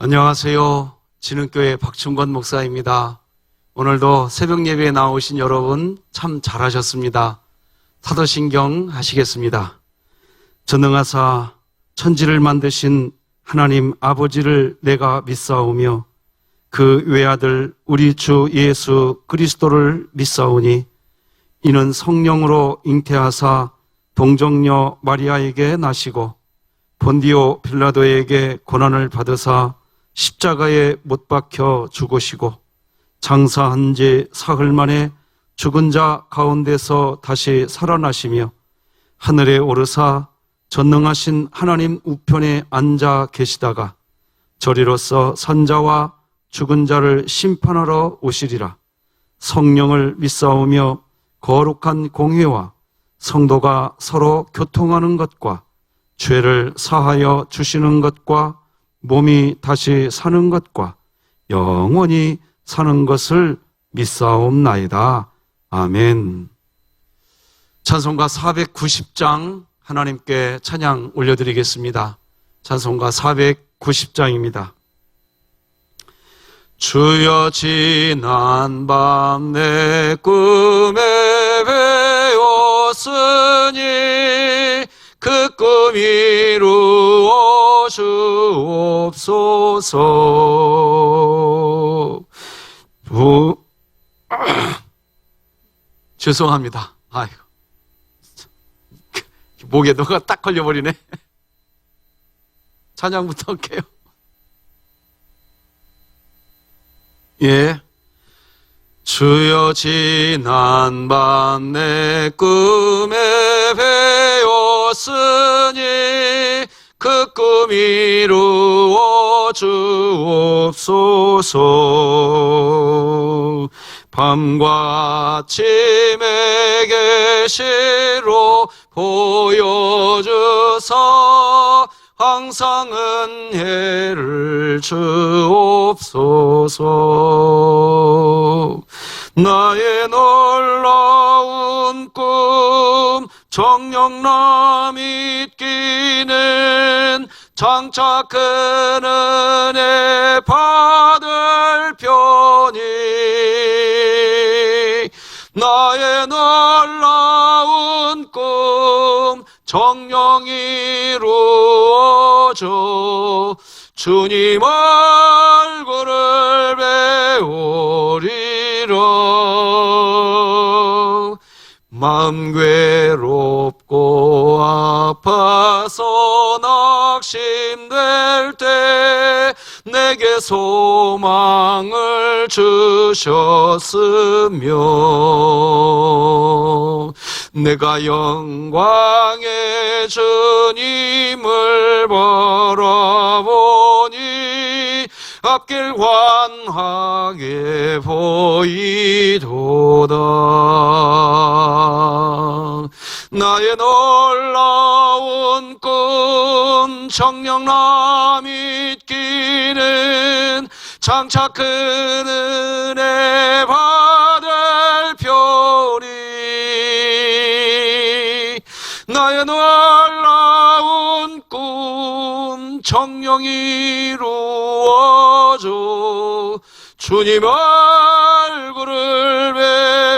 안녕하세요. 진흥교회 박충건 목사입니다. 오늘도 새벽 예배에 나오신 여러분 참 잘하셨습니다. 사도신경 하시겠습니다. 전능하사 천지를 만드신 하나님 아버지를 내가 믿사오며 그 외아들 우리 주 예수 그리스도를 믿사오니 이는 성령으로 잉태하사 동정녀 마리아에게 나시고 본디오 빌라도에게 고난을 받으사 십자가에 못 박혀 죽으시고 장사한 지 사흘 만에 죽은 자 가운데서 다시 살아나시며 하늘에 오르사 전능하신 하나님 우편에 앉아 계시다가 저리로서 산자와 죽은 자를 심판하러 오시리라. 성령을 믿사오며 거룩한 공회와 성도가 서로 교통하는 것과 죄를 사하여 주시는 것과 몸이 다시 사는 것과 영원히 사는 것을 믿사옵나이다. 아멘. 찬송가 490장 하나님께 찬양 올려드리겠습니다. 찬송가 490장입니다. 주여 지난 밤 내 꿈에 배웠으니 그 꿈 이루어 주옵소서. 죄송합니다. 아이고, 목에 너가 딱 걸려버리네. 찬양부터 할게요. 예. 주여 지난 밤 내 꿈에 배웠으니 그 꿈 이루어 주옵소서. 밤과 아침에 계시로 보여주사 항상 은혜를 주옵소서. 나의 놀라운 꿈 정령나 믿기는 장차 큰 은혜 받을 편이 나의 놀라운 꿈 정령 이루어져 주님 얼굴을 배우리라. 마음 괴롭고 아파서 낙심될 때 내게 소망을 주셨으며 내가 영광의 주님을 바라보니 앞길 환하게 보이도다. 나의 놀라운 꿈 정령나 믿기는 장차 큰 은혜 받을 편이 나의 놀라운 꿈 정령 이루어져 주님 얼굴을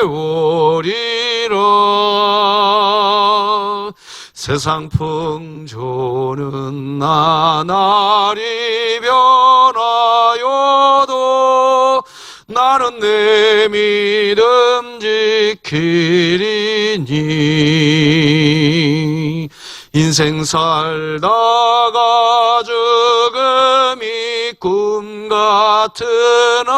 배우리라. 세상 풍조는 나날이 변하여도 나는 내 믿음 지키리니 인생 살다가 죽음이 꿈 같으나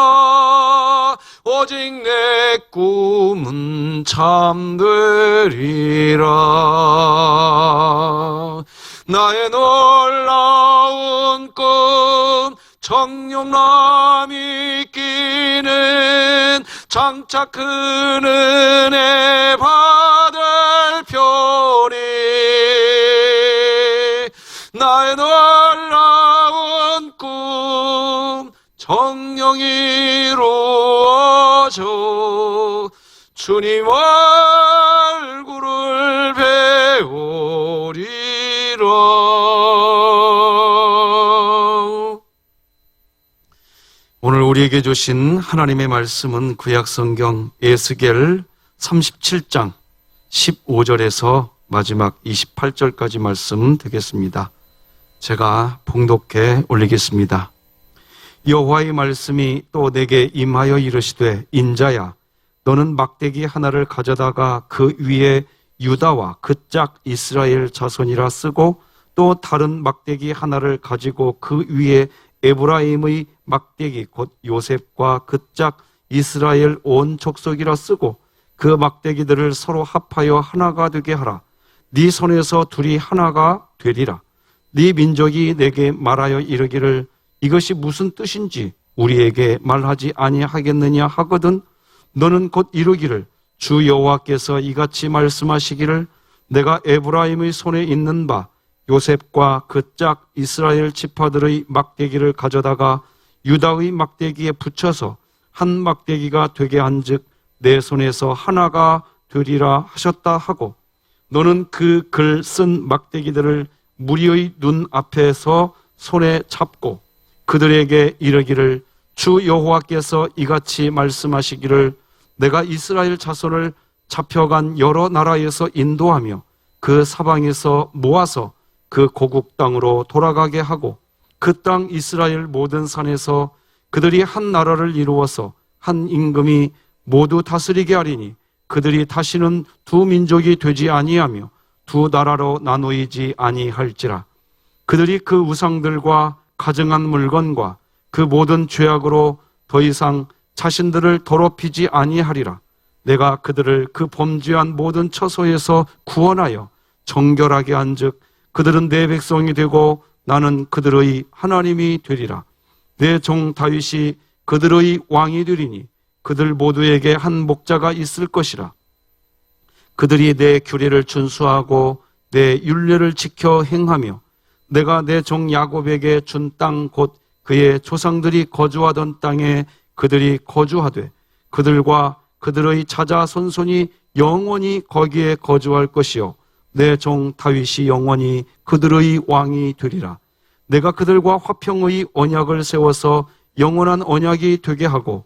오직 내 꿈은 참되리라. 나의 놀라운 꿈 정령나 믿기는 장차 큰 은혜 받을 편이 나의 놀라운 꿈 정령 이루어져 주님 얼굴을 배우리라. 우리에게 주신 하나님의 말씀은 구약성경 에스겔 37장 15절에서 마지막 28절까지 말씀 되겠습니다. 제가 봉독해 올리겠습니다. 여호와의 말씀이 또 내게 임하여 이르시되 인자야, 너는 막대기 하나를 가져다가 그 위에 유다와 그 짝 이스라엘 자손이라 쓰고 또 다른 막대기 하나를 가지고 그 위에 에브라임의 막대기 곧 요셉과 그 짝 이스라엘 온 족속이라 쓰고 그 막대기들을 서로 합하여 하나가 되게 하라. 네 손에서 둘이 하나가 되리라. 네 민족이 내게 말하여 이르기를 이것이 무슨 뜻인지 우리에게 말하지 아니하겠느냐 하거든 너는 곧 이르기를 주 여호와께서 이같이 말씀하시기를 내가 에브라임의 손에 있는 바 요셉과 그 짝 이스라엘 지파들의 막대기를 가져다가 유다의 막대기에 붙여서 한 막대기가 되게 한즉 내 손에서 하나가 되리라 하셨다 하고 너는 그 글 쓴 막대기들을 무리의 눈 앞에서 손에 잡고 그들에게 이르기를 주 여호와께서 이같이 말씀하시기를 내가 이스라엘 자손을 잡혀간 여러 나라에서 인도하며 그 사방에서 모아서 그 고국 땅으로 돌아가게 하고 그 땅 이스라엘 모든 산에서 그들이 한 나라를 이루어서 한 임금이 모두 다스리게 하리니 그들이 다시는 두 민족이 되지 아니하며 두 나라로 나누이지 아니할지라. 그들이 그 우상들과 가증한 물건과 그 모든 죄악으로 더 이상 자신들을 더럽히지 아니하리라. 내가 그들을 그 범죄한 모든 처소에서 구원하여 정결하게 한즉 그들은 내 백성이 되고 나는 그들의 하나님이 되리라. 내 종 다윗이 그들의 왕이 되리니 그들 모두에게 한 목자가 있을 것이라. 그들이 내 규례를 준수하고 내 율례를 지켜 행하며 내가 내 종 야곱에게 준 땅 곧 그의 조상들이 거주하던 땅에 그들이 거주하되 그들과 그들의 자자손손이 영원히 거기에 거주할 것이요 내 종 다윗이 영원히 그들의 왕이 되리라. 내가 그들과 화평의 언약을 세워서 영원한 언약이 되게 하고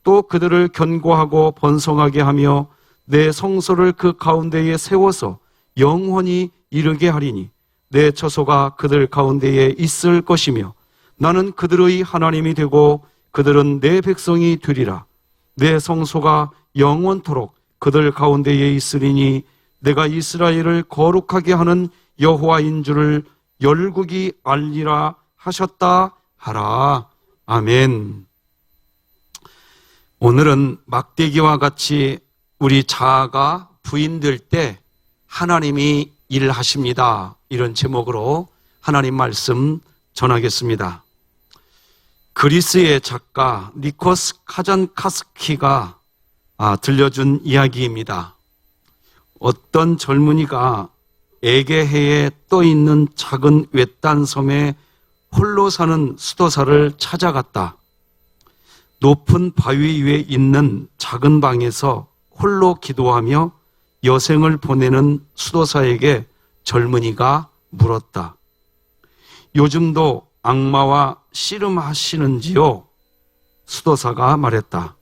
또 그들을 견고하고 번성하게 하며 내 성소를 그 가운데에 세워서 영원히 이르게 하리니 내 처소가 그들 가운데에 있을 것이며 나는 그들의 하나님이 되고 그들은 내 백성이 되리라. 내 성소가 영원토록 그들 가운데에 있으리니 내가 이스라엘을 거룩하게 하는 여호와인 줄을 열국이 알리라 하셨다 하라. 아멘. 오늘은 막대기와 같이 우리 자아가 부인될 때 하나님이 일하십니다. 이런 제목으로 하나님 말씀 전하겠습니다. 그리스의 작가 니코스 카잔카스키가 들려준 이야기입니다. 어떤 젊은이가 에게해에 떠있는 작은 외딴 섬에 홀로 사는 수도사를 찾아갔다. 높은 바위 위에 있는 작은 방에서 홀로 기도하며 여생을 보내는 수도사에게 젊은이가 물었다. 요즘도 악마와 씨름하시는지요? 수도사가 말했다.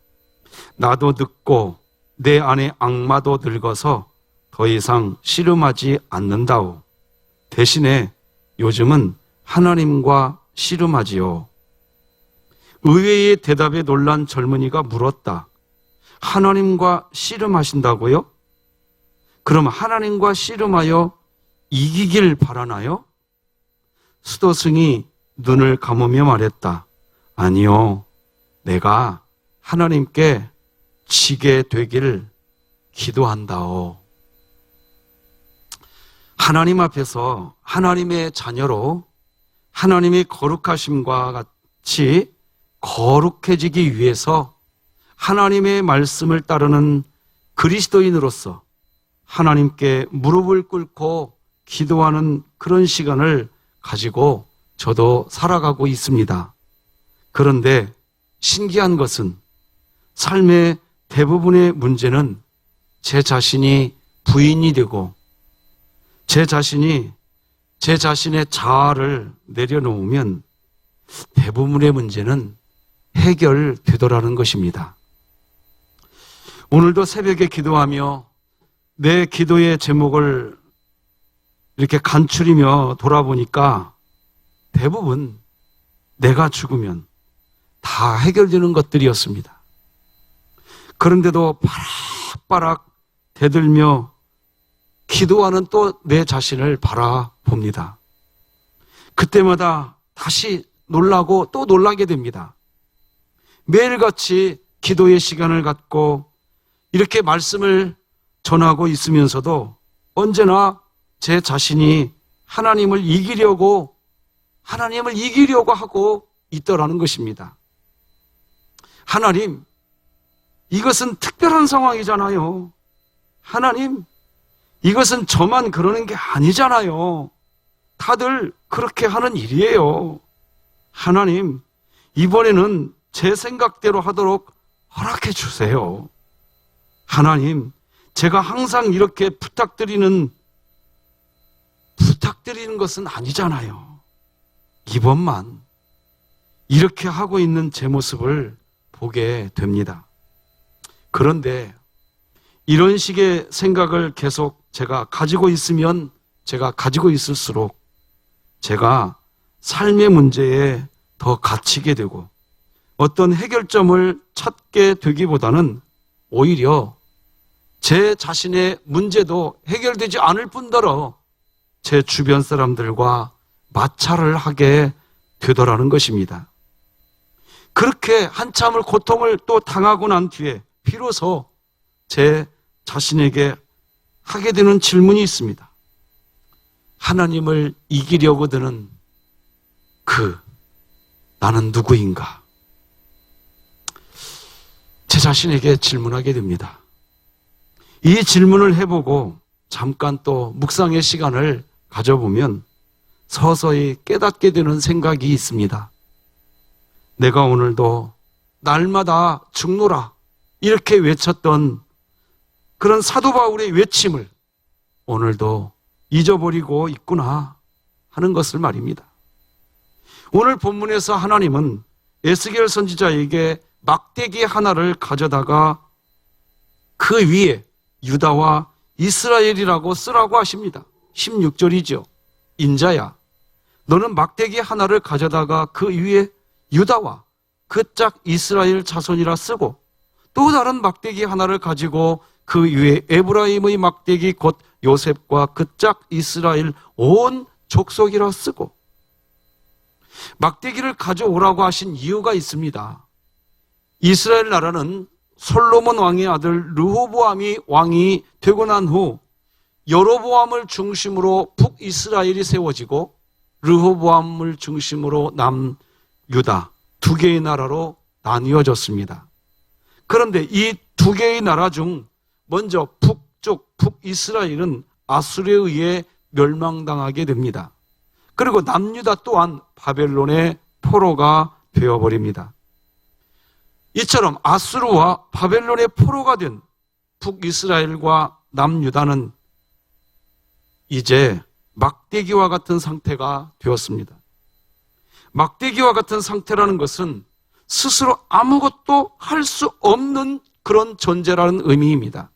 나도 늙고 내 안에 악마도 늙어서 더 이상 씨름하지 않는다오. 대신에 요즘은 하나님과 씨름하지요. 의외의 대답에 놀란 젊은이가 물었다. 하나님과 씨름하신다고요? 그럼 하나님과 씨름하여 이기길 바라나요? 수도승이 눈을 감으며 말했다. 아니요, 내가 하나님께 지게 되길 기도한다오. 하나님 앞에서 하나님의 자녀로 하나님의 거룩하심과 같이 거룩해지기 위해서 하나님의 말씀을 따르는 그리스도인으로서 하나님께 무릎을 꿇고 기도하는 그런 시간을 가지고 저도 살아가고 있습니다. 그런데 신기한 것은 삶의 대부분의 문제는 제 자신이 부인이 되고 제 자신이 제 자신의 자아를 내려놓으면 대부분의 문제는 해결되더라는 것입니다. 오늘도 새벽에 기도하며 내 기도의 제목을 이렇게 간추리며 돌아보니까 대부분 내가 죽으면 다 해결되는 것들이었습니다. 그런데도 바락바락 대들며 기도하는 또 내 자신을 바라봅니다. 그때마다 다시 놀라고 또 놀라게 됩니다. 매일같이 기도의 시간을 갖고 이렇게 말씀을 전하고 있으면서도 언제나 제 자신이 하나님을 이기려고 하고 있더라는 것입니다. 하나님, 이것은 특별한 상황이잖아요. 하나님, 이것은 저만 그러는 게 아니잖아요. 다들 그렇게 하는 일이에요. 하나님, 이번에는 제 생각대로 하도록 허락해 주세요. 하나님, 제가 항상 이렇게 부탁드리는 것은 아니잖아요. 이번만 이렇게 하고 있는 제 모습을 보게 됩니다. 그런데 이런 식의 생각을 계속 제가 가지고 있을수록 제가 삶의 문제에 더 갇히게 되고 어떤 해결점을 찾게 되기보다는 오히려 제 자신의 문제도 해결되지 않을 뿐더러 제 주변 사람들과 마찰을 하게 되더라는 것입니다. 그렇게 한참을 고통을 또 당하고 난 뒤에 비로소 제 자신에게 하게 되는 질문이 있습니다. 하나님을 이기려고 드는 나는 누구인가? 제 자신에게 질문하게 됩니다. 이 질문을 해보고 잠깐 또 묵상의 시간을 가져보면 서서히 깨닫게 되는 생각이 있습니다. 내가 오늘도 날마다 죽노라 이렇게 외쳤던 그런 사도 바울의 외침을 오늘도 잊어버리고 있구나 하는 것을 말입니다. 오늘 본문에서 하나님은 에스겔 선지자에게 막대기 하나를 가져다가 그 위에 유다와 이스라엘이라고 쓰라고 하십니다. 16절이죠. 인자야, 너는 막대기 하나를 가져다가 그 위에 유다와 그 짝 이스라엘 자손이라 쓰고 또 다른 막대기 하나를 가지고 그 위에 에브라임의 막대기 곧 요셉과 그 짝 이스라엘 온 족속이라 쓰고. 막대기를 가져오라고 하신 이유가 있습니다. 이스라엘 나라는 솔로몬 왕의 아들 르호보암이 왕이 되고 난 후 여로보암을 중심으로 북이스라엘이 세워지고 르호보암을 중심으로 남유다 두 개의 나라로 나뉘어졌습니다. 그런데 이 두 개의 나라 중 먼저 북쪽 북이스라엘은 아수르에 의해 멸망당하게 됩니다. 그리고 남유다 또한 바벨론의 포로가 되어버립니다. 이처럼 아수르와 바벨론의 포로가 된 북이스라엘과 남유다는 이제 막대기와 같은 상태가 되었습니다. 막대기와 같은 상태라는 것은 스스로 아무것도 할 수 없는 그런 존재라는 의미입니다.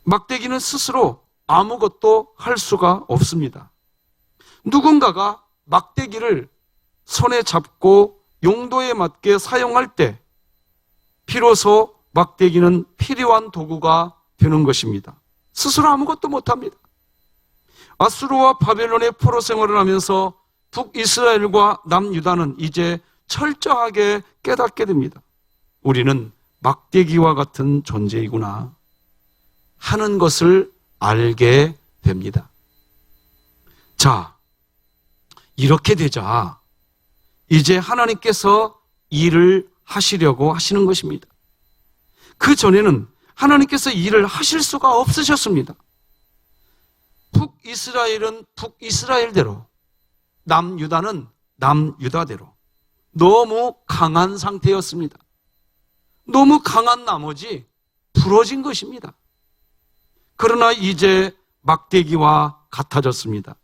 막대기는 스스로 아무것도 할 수가 없습니다. 누군가가 막대기를 손에 잡고 용도에 맞게 사용할 때 비로소 막대기는 필요한 도구가 되는 것입니다. 스스로 아무것도 못합니다. 아수르와 바벨론의 포로 생활을 하면서 북이스라엘과 남유다는 이제 철저하게 깨닫게 됩니다. 우리는 막대기와 같은 존재이구나 하는 것을 알게 됩니다. 자, 이렇게 되자 이제 하나님께서 일을 하시려고 하시는 것입니다. 그 전에는 하나님께서 일을 하실 수가 없으셨습니다. 북이스라엘은 북이스라엘대로, 남유다는 남유다대로 너무 강한 상태였습니다. 너무 강한 나머지 부러진 것입니다. 그러나 이제 막대기와 같아졌습니다.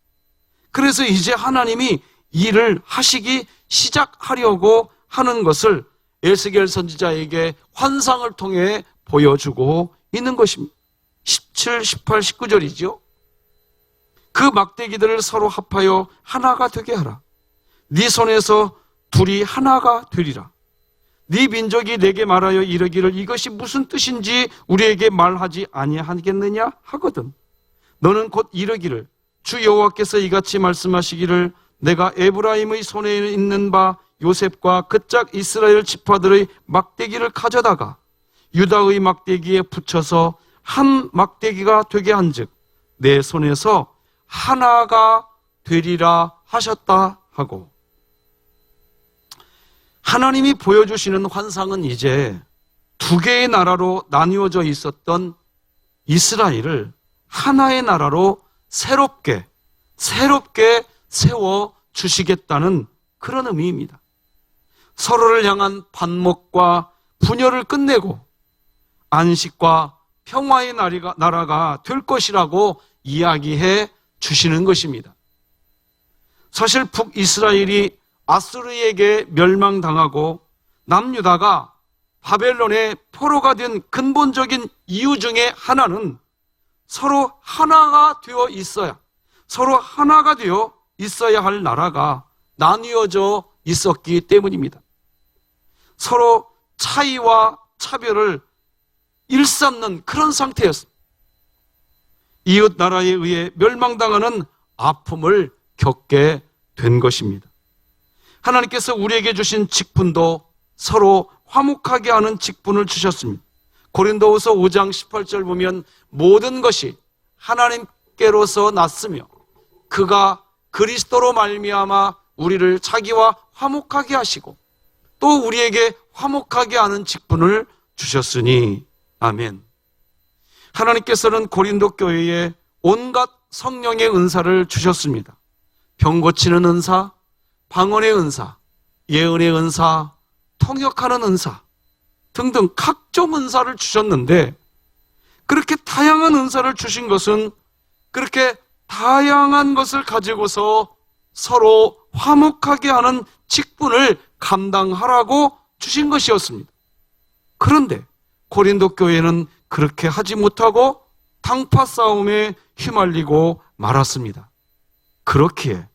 그래서 이제 하나님이 일을 하시기 시작하려고 하는 것을 에스겔 선지자에게 환상을 통해 보여주고 있는 것입니다. 17, 18, 19절이죠. 그 막대기들을 서로 합하여 하나가 되게 하라. 네 손에서 둘이 하나가 되리라. 네 민족이 내게 말하여 이르기를 이것이 무슨 뜻인지 우리에게 말하지 아니하겠느냐 하거든. 너는 곧 이르기를 주 여호와께서 이같이 말씀하시기를 내가 에브라임의 손에 있는 바 요셉과 그 짝 이스라엘 지파들의 막대기를 가져다가 유다의 막대기에 붙여서 한 막대기가 되게 한즉 내 손에서 하나가 되리라 하셨다 하고, 하나님이 보여주시는 환상은 이제 두 개의 나라로 나뉘어져 있었던 이스라엘을 하나의 나라로 새롭게 세워 주시겠다는 그런 의미입니다. 서로를 향한 반목과 분열을 끝내고 안식과 평화의 나라가 될 것이라고 이야기해 주시는 것입니다. 사실 북이스라엘이 아수르에게 멸망당하고 남유다가 바벨론의 포로가 된 근본적인 이유 중에 하나는 서로 하나가 되어 있어야 할 나라가 나뉘어져 있었기 때문입니다. 서로 차이와 차별을 일삼는 그런 상태였습니다. 이웃 나라에 의해 멸망당하는 아픔을 겪게 된 것입니다. 하나님께서 우리에게 주신 직분도 서로 화목하게 하는 직분을 주셨습니다. 고린도후서 5장 18절 보면 모든 것이 하나님께로서 났으며 그가 그리스도로 말미암아 우리를 자기와 화목하게 하시고 또 우리에게 화목하게 하는 직분을 주셨으니 아멘. 하나님께서는 고린도 교회에 온갖 성령의 은사를 주셨습니다. 병 고치는 은사, 방언의 은사, 예언의 은사, 통역하는 은사 등등 각종 은사를 주셨는데, 그렇게 다양한 은사를 주신 것은 그렇게 다양한 것을 가지고서 서로 화목하게 하는 직분을 감당하라고 주신 것이었습니다. 그런데 고린도 교회는 그렇게 하지 못하고 당파 싸움에 휘말리고 말았습니다. 그렇기에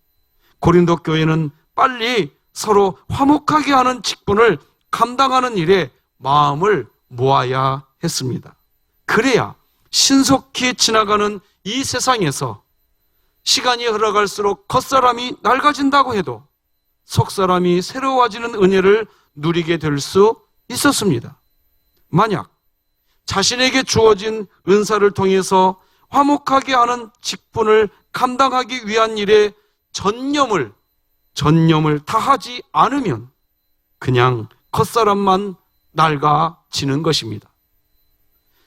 고린도 교회는 빨리 서로 화목하게 하는 직분을 감당하는 일에 마음을 모아야 했습니다. 그래야 신속히 지나가는 이 세상에서 시간이 흘러갈수록 겉사람이 낡아진다고 해도 속사람이 새로워지는 은혜를 누리게 될 수 있었습니다. 만약 자신에게 주어진 은사를 통해서 화목하게 하는 직분을 감당하기 위한 일에 전념을 다하지 않으면 그냥 겉사람만 낡아지는 것입니다.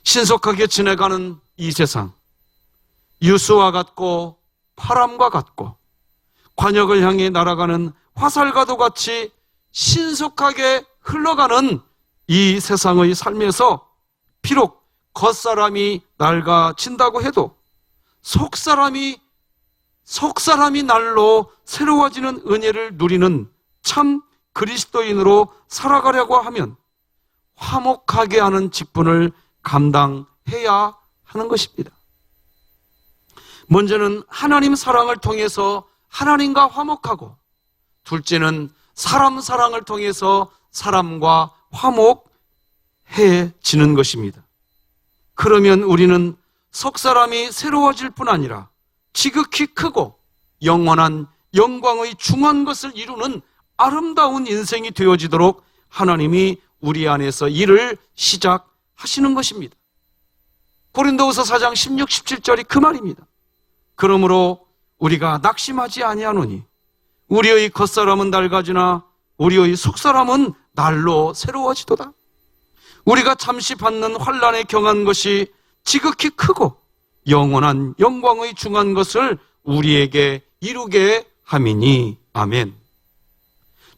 신속하게 지나가는 이 세상, 유수와 같고 바람과 같고 관역을 향해 날아가는 화살과도 같이 신속하게 흘러가는 이 세상의 삶에서 비록 겉사람이 낡아진다고 해도 속사람이 날로 새로워지는 은혜를 누리는 참 그리스도인으로 살아가려고 하면 화목하게 하는 직분을 감당해야 하는 것입니다. 먼저는 하나님 사랑을 통해서 하나님과 화목하고, 둘째는 사람 사랑을 통해서 사람과 화목해지는 것입니다. 그러면 우리는 속사람이 새로워질 뿐 아니라 지극히 크고 영원한 영광의 중한 것을 이루는 아름다운 인생이 되어지도록 하나님이 우리 안에서 일을 시작하시는 것입니다. 고린도후서 4장 16, 17절이 그 말입니다. 그러므로 우리가 낙심하지 아니하노니 우리의 겉사람은 낡아지나 우리의 속사람은 날로 새로워지도다. 우리가 잠시 받는 환난에 경한 것이 지극히 크고 영원한 영광의 중한 것을 우리에게 이루게 함이니 아멘.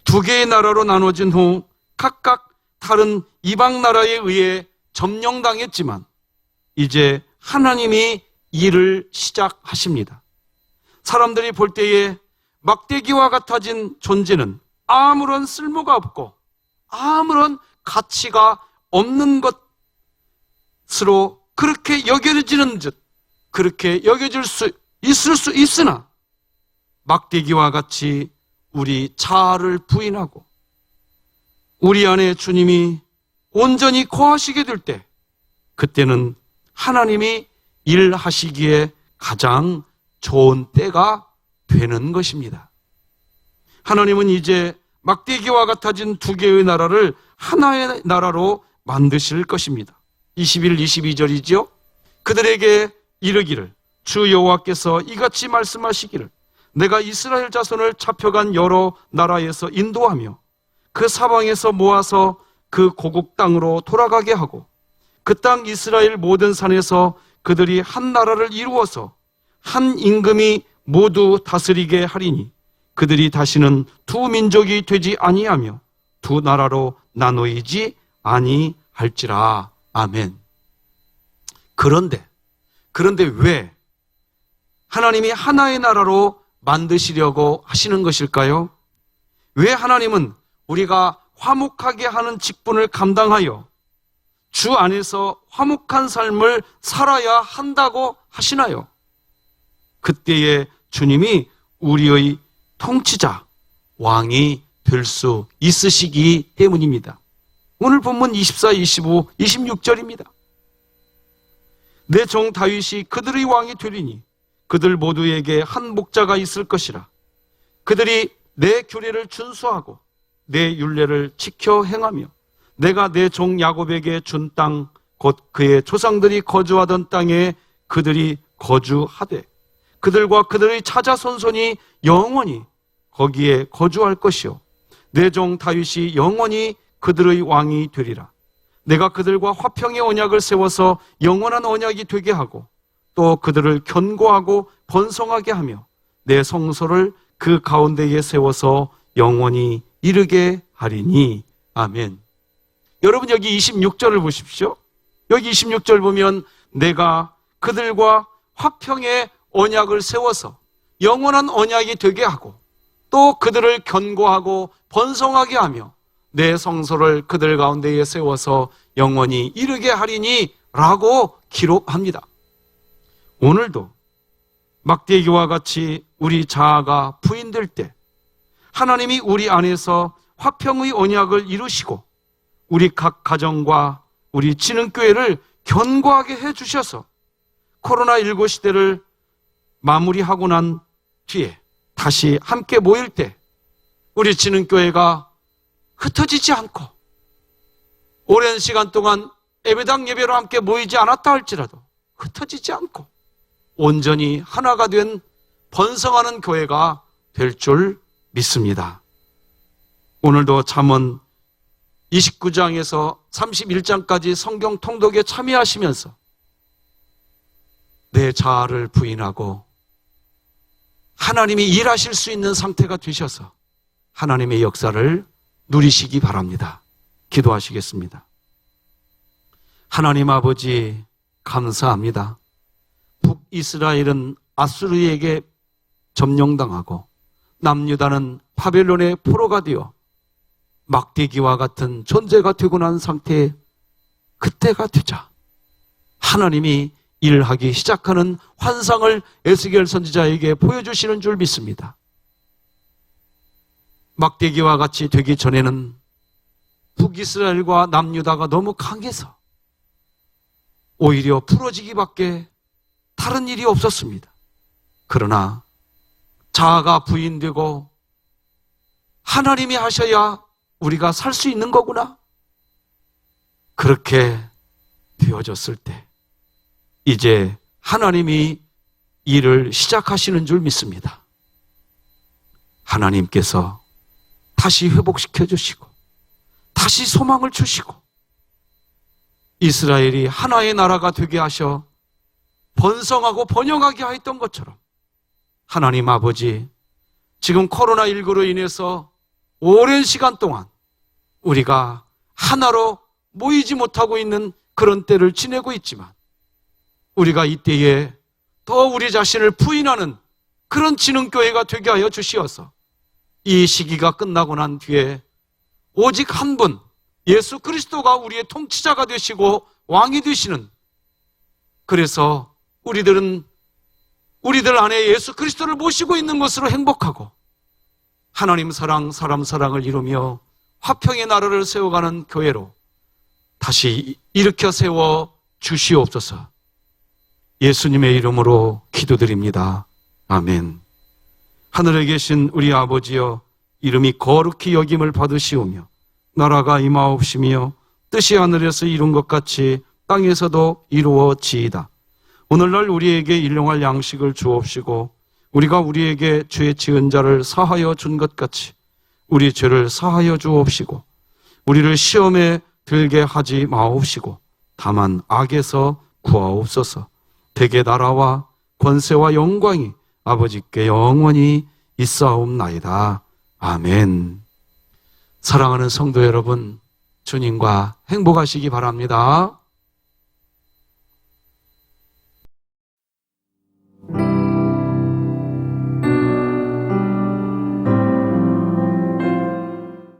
두 개의 나라로 나눠진 후 각각 다른 이방 나라에 의해 점령당했지만 이제 하나님이 일을 시작하십니다. 사람들이 볼 때에 막대기와 같아진 존재는 아무런 쓸모가 없고 아무런 가치가 없는 것으로 그렇게 여겨지는 듯, 그렇게 여겨질 수 있을 수 있으나 막대기와 같이 우리 자아를 부인하고 우리 안에 주님이 온전히 거하시게 될 때, 그때는 하나님이 일하시기에 가장 좋은 때가 되는 것입니다. 하나님은 이제 막대기와 같아진 두 개의 나라를 하나의 나라로 만드실 것입니다. 21, 22절이지요. 그들에게 이르기를, 주 여호와께서 이같이 말씀하시기를, 내가 이스라엘 자손을 잡혀간 여러 나라에서 인도하며 그 사방에서 모아서 그 고국 땅으로 돌아가게 하고 그 땅 이스라엘 모든 산에서 그들이 한 나라를 이루어서 한 임금이 모두 다스리게 하리니 그들이 다시는 두 민족이 되지 아니하며 두 나라로 나누이지 아니할지라. 아멘. 그런데 왜 하나님이 하나의 나라로 만드시려고 하시는 것일까요? 왜 하나님은 우리가 화목하게 하는 직분을 감당하여 주 안에서 화목한 삶을 살아야 한다고 하시나요? 그때에 주님이 우리의 통치자, 왕이 될 수 있으시기 때문입니다. 오늘 본문 24, 25, 26절입니다. 내 종 다윗이 그들의 왕이 되리니 그들 모두에게 한 목자가 있을 것이라. 그들이 내 규례를 준수하고 내 율례를 지켜 행하며 내가 내 종 야곱에게 준 땅, 곧 그의 조상들이 거주하던 땅에 그들이 거주하되 그들과 그들의 차자손손이 영원히 거기에 거주할 것이요 내 종 다윗이 영원히 그들의 왕이 되리라. 내가 그들과 화평의 언약을 세워서 영원한 언약이 되게 하고 또 그들을 견고하고 번성하게 하며 내 성소를 그 가운데에 세워서 영원히 이르게 하리니. 아멘. 여러분, 여기 26절을 보십시오. 여기 26절 보면 내가 그들과 화평의 언약을 세워서 영원한 언약이 되게 하고 또 그들을 견고하고 번성하게 하며 내 성소를 그들 가운데에 세워서 영원히 이르게 하리니 라고 기록합니다. 오늘도 막대기와 같이 우리 자아가 부인될 때 하나님이 우리 안에서 화평의 언약을 이루시고 우리 각 가정과 우리 진흥교회를 견고하게 해주셔서 코로나19 시대를 마무리하고 난 뒤에 다시 함께 모일 때 우리 진흥교회가 흩어지지 않고 오랜 시간 동안 예배당 예배로 함께 모이지 않았다 할지라도 흩어지지 않고 온전히 하나가 된 번성하는 교회가 될 줄 믿습니다. 오늘도 잠언 29장에서 31장까지 성경 통독에 참여하시면서 내 자아를 부인하고 하나님이 일하실 수 있는 상태가 되셔서 하나님의 역사를 누리시기 바랍니다. 기도하시겠습니다. 하나님 아버지, 감사합니다. 북이스라엘은 아수르에게 점령당하고 남유다는 바벨론의 포로가 되어 막대기와 같은 존재가 되고 난 상태에 그때가 되자 하나님이 일하기 시작하는 환상을 에스겔 선지자에게 보여주시는 줄 믿습니다. 막대기와 같이 되기 전에는 북이스라엘과 남유다가 너무 강해서 오히려 부러지기밖에 다른 일이 없었습니다. 그러나 자아가 부인되고 하나님이 하셔야 우리가 살 수 있는 거구나, 그렇게 되어졌을 때 이제 하나님이 일을 시작하시는 줄 믿습니다. 하나님께서 다시 회복시켜 주시고 다시 소망을 주시고 이스라엘이 하나의 나라가 되게 하셔 번성하고 번영하게 하였던 것처럼 하나님 아버지, 지금 코로나19로 인해서 오랜 시간 동안 우리가 하나로 모이지 못하고 있는 그런 때를 지내고 있지만 우리가 이때에 더 우리 자신을 부인하는 그런 지능교회가 되게 하여 주시어서 이 시기가 끝나고 난 뒤에 오직 한 분, 예수 그리스도가 우리의 통치자가 되시고 왕이 되시는, 그래서 우리들 안에 예수 그리스도를 모시고 있는 것으로 행복하고 하나님 사랑, 사람 사랑을 이루며 화평의 나라를 세워가는 교회로 다시 일으켜 세워 주시옵소서. 예수님의 이름으로 기도드립니다. 아멘. 하늘에 계신 우리 아버지여, 이름이 거룩히 여김을 받으시오며 나라가 임하옵시며 뜻이 하늘에서 이룬 것 같이 땅에서도 이루어지이다. 오늘날 우리에게 일용할 양식을 주옵시고 우리가 우리에게 죄 지은 자를 사하여 준 것 같이 우리 죄를 사하여 주옵시고 우리를 시험에 들게 하지 마옵시고 다만 악에서 구하옵소서. 대개 나라와 권세와 영광이 아버지께 영원히 있사옵나이다. 아멘. 사랑하는 성도 여러분, 주님과 행복하시기 바랍니다.